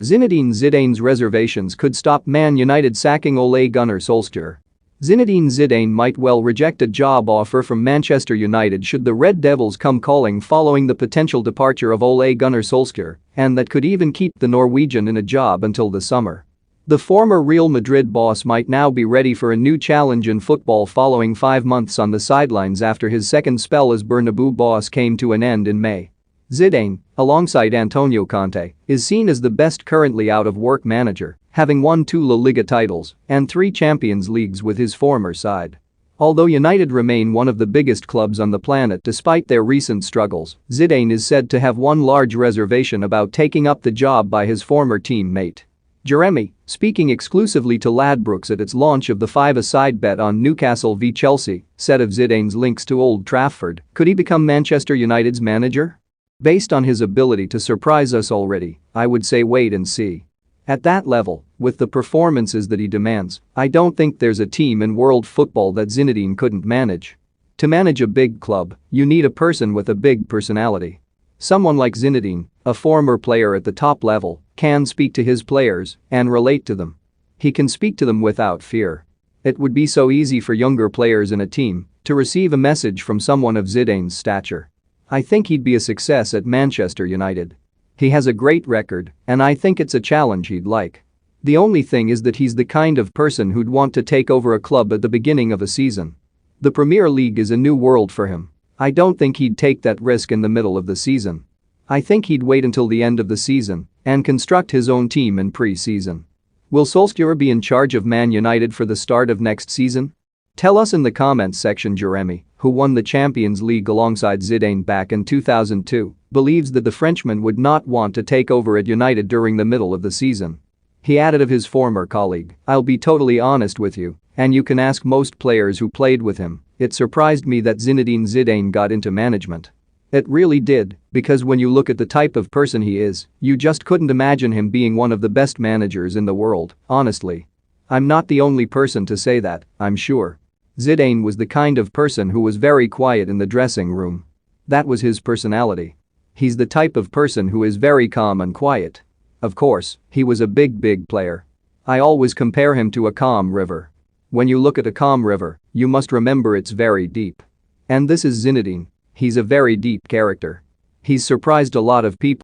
Zinedine Zidane's reservations could stop Man United sacking Ole Gunnar Solskjaer. Zinedine Zidane might well reject a job offer from Manchester United should the Red Devils come calling following the potential departure of Ole Gunnar Solskjaer, and that could even keep the Norwegian in a job until the summer. The former Real Madrid boss might now be ready for a new challenge in football following 5 months on the sidelines after his second spell as Bernabeu boss came to an end in May. Zidane, alongside Antonio Conte, is seen as the best currently out-of-work manager, having won 2 La Liga titles and 3 Champions Leagues with his former side. Although United remain one of the biggest clubs on the planet despite their recent struggles, Zidane is said to have one large reservation about taking up the job by his former teammate. Jeremy, speaking exclusively to Ladbrokes at its launch of the 5-a-side bet on Newcastle v Chelsea, said of Zidane's links to Old Trafford, could he become Manchester United's manager? Based on his ability to surprise us already, I would say wait and see. At that level, with the performances that he demands, I don't think there's a team in world football that Zinedine couldn't manage. To manage a big club, you need a person with a big personality. Someone like Zinedine, a former player at the top level, can speak to his players and relate to them. He can speak to them without fear. It would be so easy for younger players in a team to receive a message from someone of Zidane's stature. I think he'd be a success at Manchester United. He has a great record, and I think it's a challenge he'd like. The only thing is that he's the kind of person who'd want to take over a club at the beginning of a season. The Premier League is a new world for him. I don't think he'd take that risk in the middle of the season. I think he'd wait until the end of the season and construct his own team in pre-season. Will Solskjaer be in charge of Man United for the start of next season? Tell us in the comments section. Jeremy, who won the Champions League alongside Zidane back in 2002, believes that the Frenchman would not want to take over at United during the middle of the season. He added of his former colleague, "I'll be totally honest with you, and you can ask most players who played with him, it surprised me that Zinedine Zidane got into management. It really did, because when you look at the type of person he is, you just couldn't imagine him being one of the best managers in the world, honestly. I'm not the only person to say that, I'm sure. Zidane was the kind of person who was very quiet in the dressing room. That was his personality. He's the type of person who is very calm and quiet. Of course, he was a big player. I always compare him to a calm river. When you look at a calm river, you must remember it's very deep. And this is Zinedine. He's a very deep character. He's surprised a lot of people